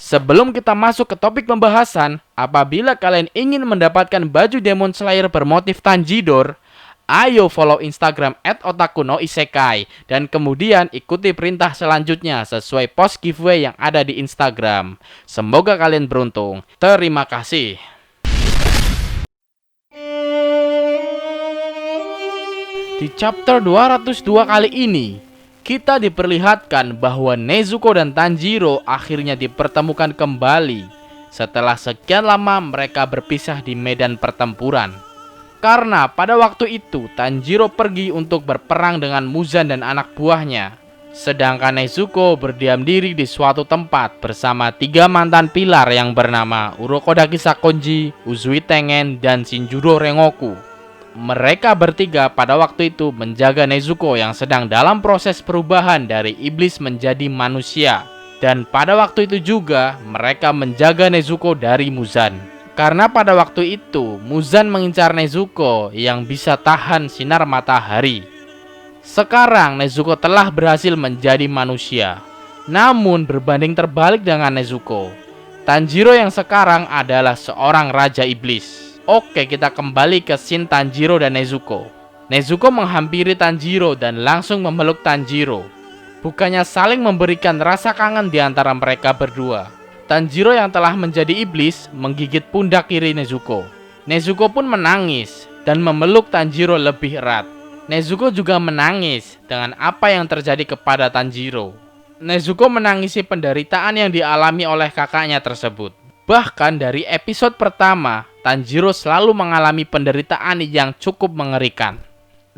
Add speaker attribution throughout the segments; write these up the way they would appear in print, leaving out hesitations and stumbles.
Speaker 1: Sebelum kita masuk ke topik pembahasan, apabila kalian ingin mendapatkan baju Demon Slayer bermotif Tanjidor, ayo follow Instagram @otakunoisekai dan kemudian ikuti perintah selanjutnya sesuai post giveaway yang ada di Instagram. Semoga kalian beruntung. Terima kasih. Di chapter 202 kali ini, kita diperlihatkan bahwa Nezuko dan Tanjiro akhirnya dipertemukan kembali setelah sekian lama mereka berpisah di medan pertempuran. Karena pada waktu itu Tanjiro pergi untuk berperang dengan Muzan dan anak buahnya, sedangkan Nezuko berdiam diri di suatu tempat bersama 3 mantan pilar yang bernama Urokodaki Sakonji, Uzui Tengen, dan Shinjuro Rengoku. Mereka bertiga pada waktu itu menjaga Nezuko yang sedang dalam proses perubahan dari iblis menjadi manusia. Dan pada waktu itu juga mereka menjaga Nezuko dari Muzan. Karena pada waktu itu Muzan mengincar Nezuko yang bisa tahan sinar matahari. Sekarang Nezuko telah berhasil menjadi manusia. Namun berbanding terbalik dengan Nezuko, Tanjiro yang sekarang adalah seorang raja iblis. Oke, kita kembali ke scene Tanjiro dan Nezuko. Nezuko menghampiri Tanjiro dan langsung memeluk Tanjiro. Bukannya saling memberikan rasa kangen di antara mereka berdua. Tanjiro yang telah menjadi iblis menggigit pundak kiri Nezuko. Nezuko pun menangis dan memeluk Tanjiro lebih erat. Nezuko juga menangis dengan apa yang terjadi kepada Tanjiro. Nezuko menangisi penderitaan yang dialami oleh kakaknya tersebut. Bahkan dari episode pertama, Tanjiro selalu mengalami penderitaan yang cukup mengerikan.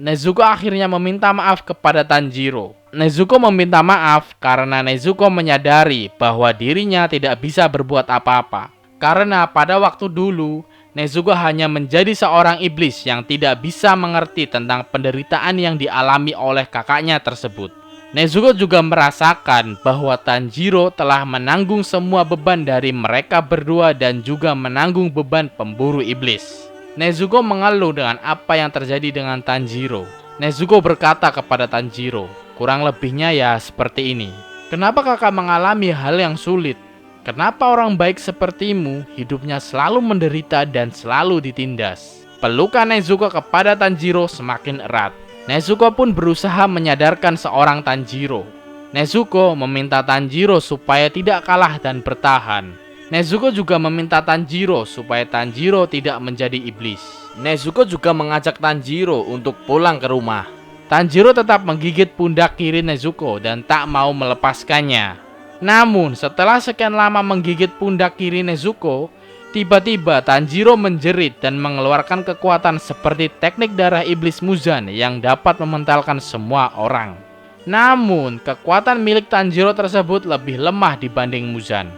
Speaker 1: Nezuko akhirnya meminta maaf kepada Tanjiro. Nezuko meminta maaf karena Nezuko menyadari bahwa dirinya tidak bisa berbuat apa-apa. Karena pada waktu dulu, Nezuko hanya menjadi seorang iblis yang tidak bisa mengerti tentang penderitaan yang dialami oleh kakaknya tersebut. Nezuko juga merasakan bahwa Tanjiro telah menanggung semua beban dari mereka berdua dan juga menanggung beban pemburu iblis. Nezuko mengeluh dengan apa yang terjadi dengan Tanjiro. Nezuko berkata kepada Tanjiro, kurang lebihnya ya seperti ini. Kenapa kakak mengalami hal yang sulit? Kenapa orang baik sepertimu hidupnya selalu menderita dan selalu ditindas? Pelukan Nezuko kepada Tanjiro semakin erat. Nezuko pun berusaha menyadarkan seorang Tanjiro. Nezuko meminta Tanjiro supaya tidak kalah dan bertahan. Nezuko juga meminta Tanjiro supaya Tanjiro tidak menjadi iblis. Nezuko juga mengajak Tanjiro untuk pulang ke rumah. Tanjiro tetap menggigit pundak kiri Nezuko dan tak mau melepaskannya. Namun setelah sekian lama menggigit pundak kiri Nezuko, tiba-tiba Tanjiro menjerit dan mengeluarkan kekuatan seperti teknik darah iblis Muzan yang dapat mementalkan semua orang. Namun, kekuatan milik Tanjiro tersebut lebih lemah dibanding Muzan.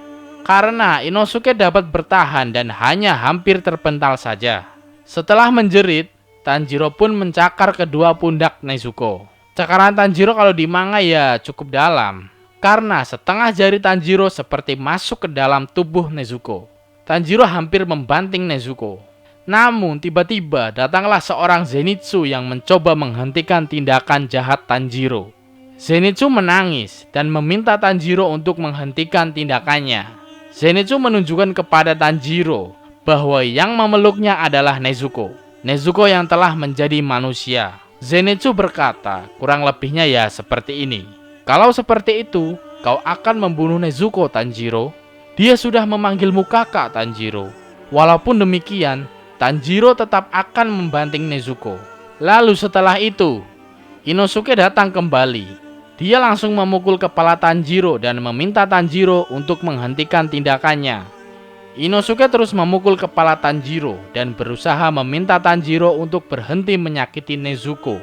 Speaker 1: Karena Inosuke dapat bertahan dan hanya hampir terpental saja. Setelah menjerit, Tanjiro pun mencakar kedua pundak Nezuko. Cakaran Tanjiro kalau di manga ya cukup dalam. Karena setengah jari Tanjiro seperti masuk ke dalam tubuh Nezuko. Tanjiro hampir membanting Nezuko. Namun tiba-tiba datanglah seorang Zenitsu yang mencoba menghentikan tindakan jahat Tanjiro. Zenitsu menangis dan meminta Tanjiro untuk menghentikan tindakannya. Zenitsu menunjukkan kepada Tanjiro bahwa yang memeluknya adalah Nezuko. Nezuko yang telah menjadi manusia. Zenitsu berkata, kurang lebihnya ya seperti ini. Kalau seperti itu, kau akan membunuh Nezuko, Tanjiro. Dia sudah memanggilmu kakak, Tanjiro. Walaupun demikian, Tanjiro tetap akan membanting Nezuko. Lalu setelah itu, Inosuke datang kembali. Dia langsung memukul kepala Tanjiro dan meminta Tanjiro untuk menghentikan tindakannya. Inosuke terus memukul kepala Tanjiro dan berusaha meminta Tanjiro untuk berhenti menyakiti Nezuko.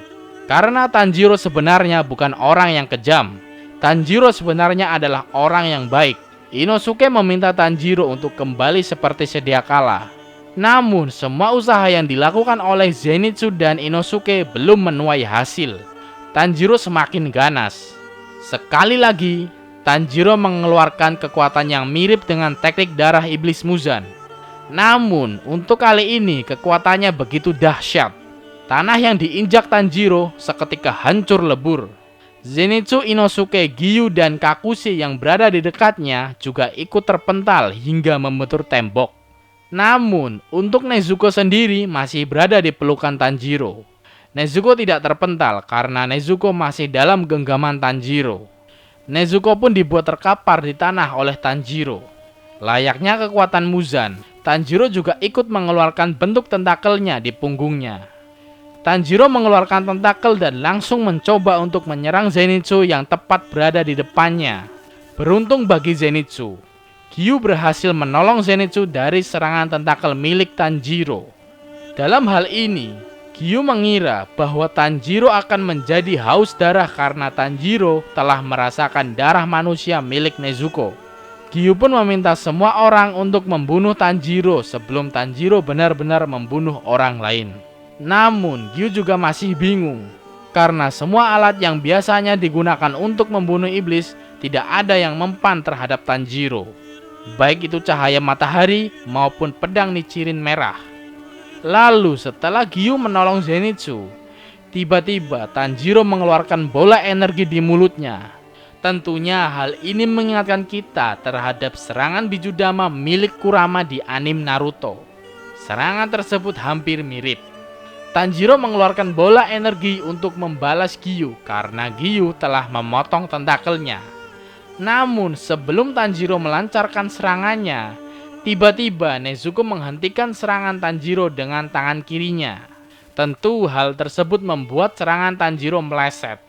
Speaker 1: Karena Tanjiro sebenarnya bukan orang yang kejam. Tanjiro sebenarnya adalah orang yang baik. Inosuke meminta Tanjiro untuk kembali seperti sedia kala. Namun semua usaha yang dilakukan oleh Zenitsu dan Inosuke belum menuai hasil. Tanjiro semakin ganas. Sekali lagi, Tanjiro mengeluarkan kekuatan yang mirip dengan teknik darah iblis Muzan. Namun untuk kali ini kekuatannya begitu dahsyat. Tanah yang diinjak Tanjiro seketika hancur lebur. Zenitsu, Inosuke, Giyu, dan Kakushi yang berada di dekatnya juga ikut terpental hingga membentur tembok. Namun, untuk Nezuko sendiri masih berada di pelukan Tanjiro. Nezuko tidak terpental karena Nezuko masih dalam genggaman Tanjiro. Nezuko pun dibuat terkapar di tanah oleh Tanjiro. Layaknya kekuatan Muzan, Tanjiro juga ikut mengeluarkan bentuk tentakelnya di punggungnya. Tanjiro mengeluarkan tentakel dan langsung mencoba untuk menyerang Zenitsu yang tepat berada di depannya. Beruntung bagi Zenitsu, Giyu berhasil menolong Zenitsu dari serangan tentakel milik Tanjiro. Dalam hal ini, Giyu mengira bahwa Tanjiro akan menjadi haus darah karena Tanjiro telah merasakan darah manusia milik Nezuko. Giyu pun meminta semua orang untuk membunuh Tanjiro sebelum Tanjiro benar-benar membunuh orang lain. Namun, Giyu juga masih bingung karena semua alat yang biasanya digunakan untuk membunuh iblis tidak ada yang mempan terhadap Tanjiro. Baik itu cahaya matahari maupun pedang Nichirin merah. Lalu setelah Giyu menolong Zenitsu, tiba-tiba Tanjiro mengeluarkan bola energi di mulutnya. Tentunya hal ini mengingatkan kita terhadap serangan Bijudama milik Kurama di anime Naruto. Serangan tersebut hampir mirip. Tanjiro mengeluarkan bola energi untuk membalas Giyu karena Giyu telah memotong tentakelnya. Namun sebelum Tanjiro melancarkan serangannya, tiba-tiba Nezuko menghentikan serangan Tanjiro dengan tangan kirinya. Tentu hal tersebut membuat serangan Tanjiro meleset.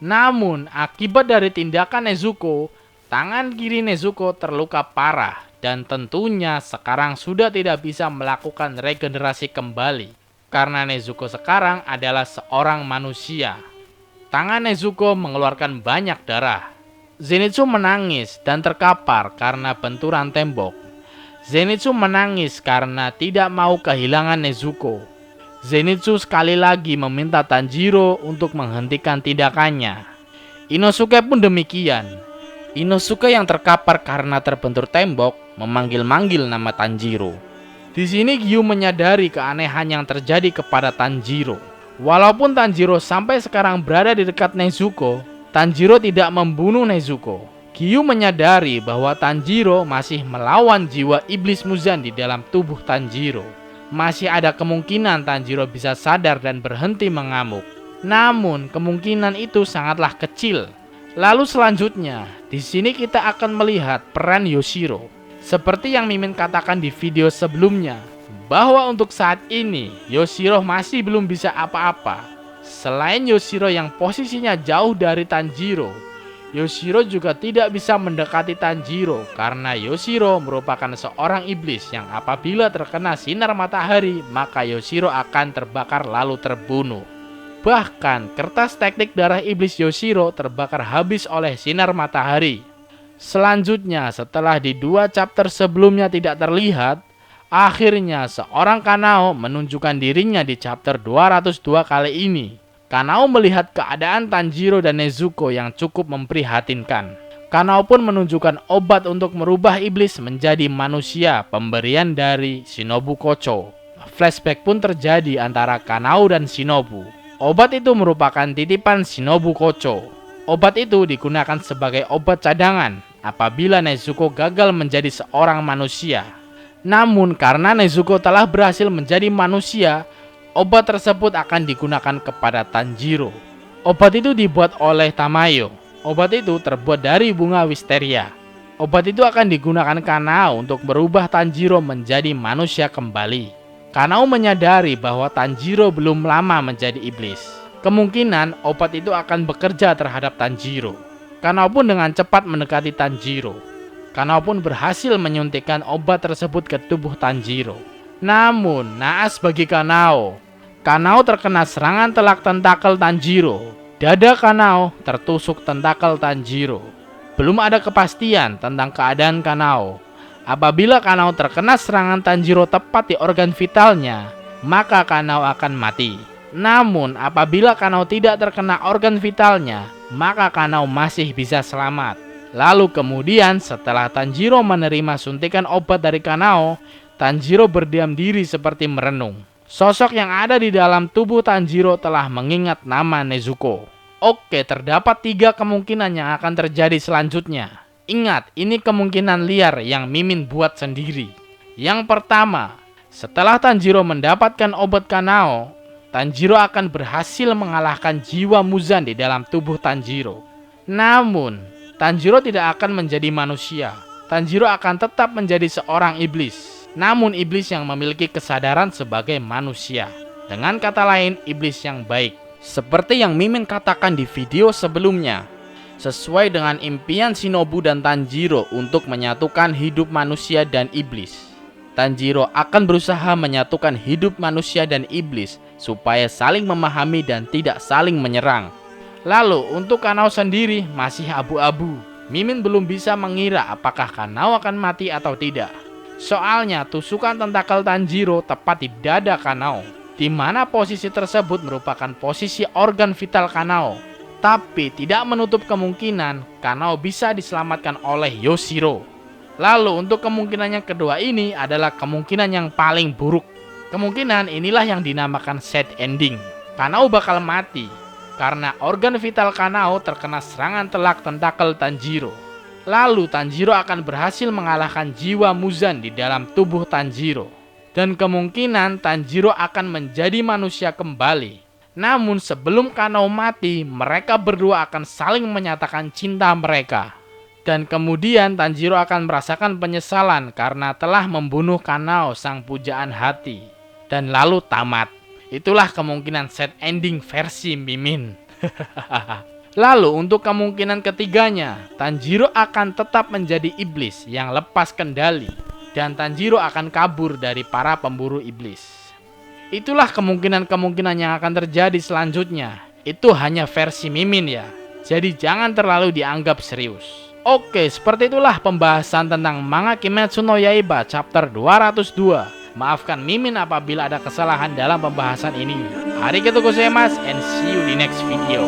Speaker 1: Namun akibat dari tindakan Nezuko, tangan kiri Nezuko terluka parah dan tentunya sekarang sudah tidak bisa melakukan regenerasi kembali. Karena Nezuko sekarang adalah seorang manusia. Tangan Nezuko mengeluarkan banyak darah. Zenitsu menangis dan terkapar karena benturan tembok. Zenitsu menangis karena tidak mau kehilangan Nezuko. Zenitsu sekali lagi meminta Tanjiro untuk menghentikan tindakannya. Inosuke pun demikian. Inosuke yang terkapar karena terbentur tembok memanggil-manggil nama Tanjiro. Di sini Giyu menyadari keanehan yang terjadi kepada Tanjiro. Walaupun Tanjiro sampai sekarang berada di dekat Nezuko, Tanjiro tidak membunuh Nezuko. Giyu menyadari bahwa Tanjiro masih melawan jiwa iblis Muzan di dalam tubuh Tanjiro. Masih ada kemungkinan Tanjiro bisa sadar dan berhenti mengamuk. Namun kemungkinan itu sangatlah kecil. Lalu selanjutnya, di sini kita akan melihat peran Yoshiro. Seperti yang Mimin katakan di video sebelumnya, bahwa untuk saat ini Yoshiro masih belum bisa apa-apa. Selain Yoshiro yang posisinya jauh dari Tanjiro, Yoshiro juga tidak bisa mendekati Tanjiro karena Yoshiro merupakan seorang iblis yang apabila terkena sinar matahari maka Yoshiro akan terbakar lalu terbunuh. Bahkan kertas teknik darah iblis Yoshiro terbakar habis oleh sinar matahari. Selanjutnya, setelah di 2 chapter sebelumnya tidak terlihat, akhirnya seorang Kanao menunjukkan dirinya di chapter 202 kali ini. Kanao melihat keadaan Tanjiro dan Nezuko yang cukup memprihatinkan. Kanao pun menunjukkan obat untuk merubah iblis menjadi manusia, pemberian dari Shinobu Kocho. Flashback pun terjadi antara Kanao dan Shinobu. Obat itu merupakan titipan Shinobu Kocho. Obat itu digunakan sebagai obat cadangan apabila Nezuko gagal menjadi seorang manusia. Namun karena Nezuko telah berhasil menjadi manusia, obat tersebut akan digunakan kepada Tanjiro. Obat itu dibuat oleh Tamayo. Obat itu terbuat dari bunga wisteria. Obat itu akan digunakan Kanao untuk merubah Tanjiro menjadi manusia kembali. Kanao menyadari bahwa Tanjiro belum lama menjadi iblis. Kemungkinan obat itu akan bekerja terhadap Tanjiro. Kanao pun dengan cepat mendekati Tanjiro. Kanao pun berhasil menyuntikkan obat tersebut ke tubuh Tanjiro. Namun, naas bagi Kanao. Kanao terkena serangan telak tentakel Tanjiro. Dada Kanao tertusuk tentakel Tanjiro. Belum ada kepastian tentang keadaan Kanao. Apabila Kanao terkena serangan Tanjiro tepat di organ vitalnya, maka Kanao akan mati. Namun, apabila Kanao tidak terkena organ vitalnya, maka Kanao masih bisa selamat. Lalu kemudian setelah Tanjiro menerima suntikan obat dari Kanao, Tanjiro berdiam diri seperti merenung. Sosok yang ada di dalam tubuh Tanjiro telah mengingat nama Nezuko. Oke, terdapat 3 kemungkinan yang akan terjadi selanjutnya. Ingat, ini kemungkinan liar yang Mimin buat sendiri. Yang pertama, setelah Tanjiro mendapatkan obat Kanao, Tanjiro akan berhasil mengalahkan jiwa Muzan di dalam tubuh Tanjiro. Namun, Tanjiro tidak akan menjadi manusia. Tanjiro akan tetap menjadi seorang iblis. Namun iblis yang memiliki kesadaran sebagai manusia. Dengan kata lain, iblis yang baik. Seperti yang Mimin katakan di video sebelumnya, sesuai dengan impian Shinobu dan Tanjiro untuk menyatukan hidup manusia dan iblis. Tanjiro akan berusaha menyatukan hidup manusia dan iblis supaya saling memahami dan tidak saling menyerang. Lalu untuk Kanao sendiri masih abu-abu. Mimin belum bisa mengira apakah Kanao akan mati atau tidak. Soalnya tusukan tentakel Tanjiro tepat di dada Kanao, di mana posisi tersebut merupakan posisi organ vital Kanao. Tapi tidak menutup kemungkinan Kanao bisa diselamatkan oleh Yoshiro. Lalu untuk kemungkinan yang kedua ini adalah kemungkinan yang paling buruk. Kemungkinan inilah yang dinamakan sad ending. Kanao bakal mati karena organ vital Kanao terkena serangan telak tentakel Tanjiro. Lalu Tanjiro akan berhasil mengalahkan jiwa Muzan di dalam tubuh Tanjiro. Dan kemungkinan Tanjiro akan menjadi manusia kembali. Namun sebelum Kanao mati, mereka berdua akan saling menyatakan cinta mereka. Dan kemudian Tanjiro akan merasakan penyesalan karena telah membunuh Kanao sang pujaan hati. Dan lalu tamat. Itulah kemungkinan sad ending versi Mimin. Lalu untuk kemungkinan ketiganya, Tanjiro akan tetap menjadi iblis yang lepas kendali. Dan Tanjiro akan kabur dari para pemburu iblis. Itulah kemungkinan-kemungkinan yang akan terjadi selanjutnya. Itu hanya versi Mimin ya. Jadi jangan terlalu dianggap serius. Oke, seperti itulah pembahasan tentang manga Kimetsu no Yaiba chapter 202. Maafkan Mimin apabila ada kesalahan dalam pembahasan ini. Arigatou gozaimasu and see you di next video.